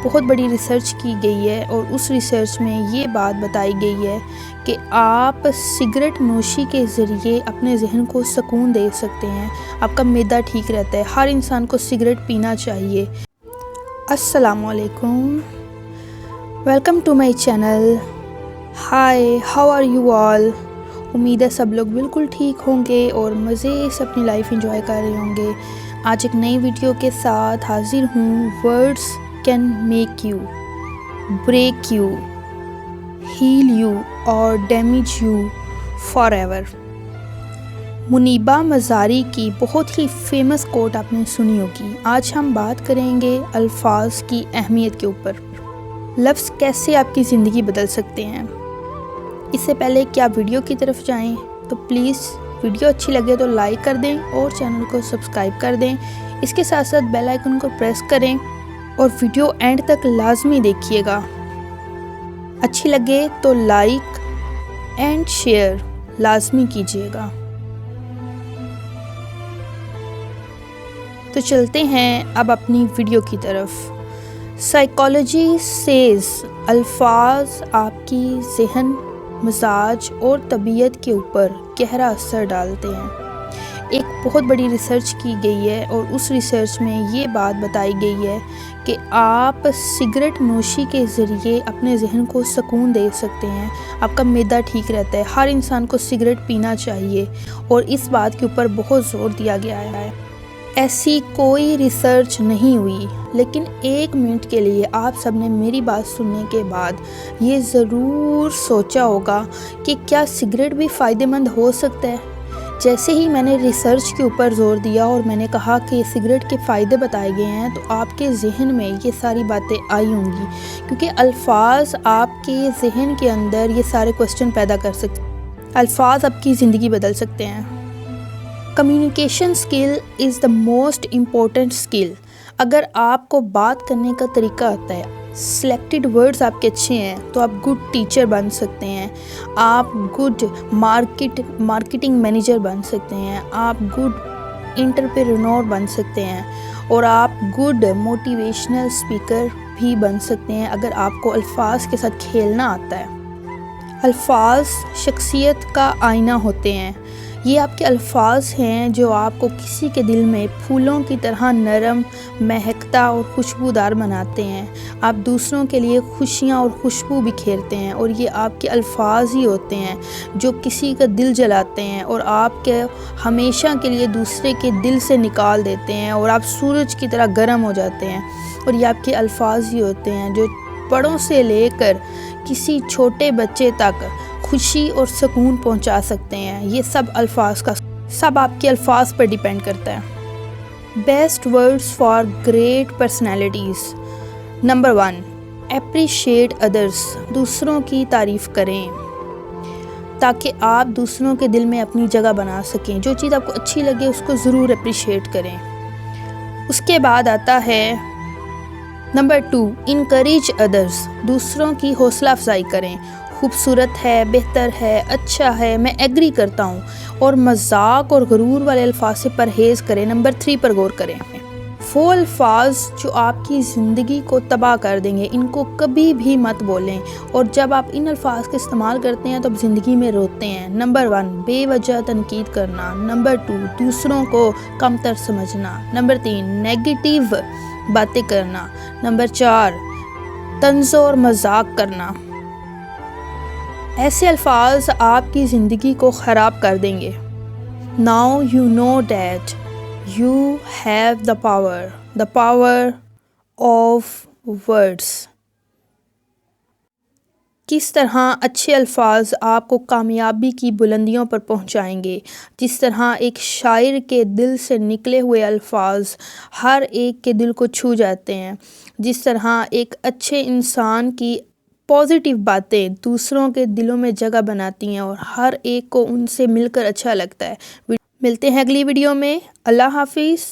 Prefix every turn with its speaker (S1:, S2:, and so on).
S1: بہت بڑی ریسرچ کی گئی ہے اور اس ریسرچ میں یہ بات بتائی گئی ہے کہ آپ سگریٹ نوشی کے ذریعے اپنے ذہن کو سکون دے سکتے ہیں، آپ کا معدہ ٹھیک رہتا ہے۔ ہر انسان کو سگریٹ پینا چاہیے۔ السلام علیکم، welcome to my channel. Hi, how are you all? امید ہے سب لوگ بالکل ٹھیک ہوں گے اور مزے سے اپنی لائف انجوائے کر رہے ہوں گے۔ آج ایک نئی ویڈیو کے ساتھ حاضر ہوں۔ Words can make you, break you, heal you اور damage you forever. Muniba Mazari کی بہت ہی فیمس کوٹ آپ نے سنی ہوگی۔ آج ہم بات کریں گے الفاظ کی اہمیت کے اوپر۔ لفظ کیسے آپ کی زندگی بدل سکتے ہیں۔ اس سے پہلے کہ آپ ویڈیو کی طرف جائیں تو پلیز ویڈیو اچھی لگے تو لائک کر دیں اور چینل کو سبسکرائب کر دیں۔ اس کے ساتھ ساتھ بیل آئیکن کو پریس کریں اور ویڈیو اینڈ تک لازمی دیکھیے گا۔ اچھی لگے تو لائک اینڈ شیئر لازمی کیجیے گا۔ تو چلتے ہیں اب اپنی ویڈیو کی طرف۔ سائیکالوجی سیز الفاظ آپ کی ذہن، مزاج اور طبیعت کے اوپر گہرا اثر ڈالتے ہیں۔ ایک بہت بڑی ریسرچ کی گئی ہے اور اس ریسرچ میں یہ بات بتائی گئی ہے کہ آپ سگریٹ نوشی کے ذریعے اپنے ذہن کو سکون دے سکتے ہیں، آپ کا معدہ ٹھیک رہتا ہے۔ ہر انسان کو سگریٹ پینا چاہیے اور اس بات کے اوپر بہت زور دیا گیا ہے۔ ایسی کوئی ریسرچ نہیں ہوئی، لیکن ایک منٹ کے لیے آپ سب نے میری بات سننے کے بعد یہ ضرور سوچا ہوگا کہ کیا سگریٹ بھی فائدہ مند ہو سکتا ہے۔ جیسے ہی میں نے ریسرچ کے اوپر زور دیا اور میں نے کہا کہ سگریٹ کے فائدے بتائے گئے ہیں تو آپ کے ذہن میں یہ ساری باتیں آئی ہوں گی، کیونکہ الفاظ آپ کے ذہن کے اندر یہ سارے کوسچن پیدا کر سکتے ہیں۔ الفاظ آپ کی زندگی بدل سکتے ہیں۔ Communication skill is the most important skill. اگر آپ کو بات کرنے کا طریقہ آتا ہے، سلیکٹڈ ورڈز آپ کے اچھے ہیں تو آپ گڈ ٹیچر بن سکتے ہیں، آپ گڈ مارکیٹنگ مینیجر بن سکتے ہیں، آپ گڈ انٹرپرینور بن سکتے ہیں اور آپ گڈ موٹیویشنل اسپیکر بھی بن سکتے ہیں اگر آپ کو الفاظ کے ساتھ کھیلنا آتا ہے۔ الفاظ شخصیت کا آئینہ ہوتے ہیں۔ یہ آپ کے الفاظ ہیں جو آپ کو کسی کے دل میں پھولوں کی طرح نرم، مہکتا اور خوشبودار بناتے ہیں۔ آپ دوسروں کے لیے خوشیاں اور خوشبو بکھیرتے ہیں اور یہ آپ کے الفاظ ہی ہوتے ہیں جو کسی کا دل جلاتے ہیں اور آپ کے ہمیشہ کے لیے دوسرے کے دل سے نکال دیتے ہیں اور آپ سورج کی طرح گرم ہو جاتے ہیں۔ اور یہ آپ کے الفاظ ہی ہوتے ہیں جو بڑوں سے لے کر کسی چھوٹے بچے تک خوشی اور سکون پہنچا سکتے ہیں۔ یہ سب آپ کے الفاظ پر ڈیپینڈ کرتا ہے۔ Best words for great personalities. Number 1، appreciate others. دوسروں کی تعریف کریں تاکہ آپ دوسروں کے دل میں اپنی جگہ بنا سکیں۔ جو چیز آپ کو اچھی لگے اس کو ضرور اپریشیٹ کریں۔ اس کے بعد آتا ہے نمبر 2، انکریج ادرس۔ دوسروں کی حوصلہ افزائی کریں۔ خوبصورت ہے، بہتر ہے، اچھا ہے، میں ایگری کرتا ہوں، اور مذاق اور غرور والے الفاظ سے پرہیز کریں۔ نمبر 3 پر غور کریں۔ وہ الفاظ جو آپ کی زندگی کو تباہ کر دیں گے ان کو کبھی بھی مت بولیں، اور جب آپ ان الفاظ کا استعمال کرتے ہیں تو آپ زندگی میں روتے ہیں۔ نمبر 1، بے وجہ تنقید کرنا۔ نمبر 2، دوسروں کو کمتر سمجھنا۔ نمبر 3، نیگیٹیو باتیں کرنا۔ نمبر 4، طنز اور مذاق کرنا۔ ایسے الفاظ آپ کی زندگی کو خراب کر دیں گے۔ Now you know that you have the power of words۔ کس طرح اچھے الفاظ آپ کو کامیابی کی بلندیوں پر پہنچائیں گے، جس طرح ایک شاعر کے دل سے نکلے ہوئے الفاظ ہر ایک کے دل کو چھو جاتے ہیں، جس طرح ایک اچھے انسان کی پازیٹیو باتیں دوسروں کے دلوں میں جگہ بناتی ہیں اور ہر ایک کو ان سے مل کر اچھا لگتا ہے۔ ملتے ہیں اگلی ویڈیو میں۔ اللہ حافظ۔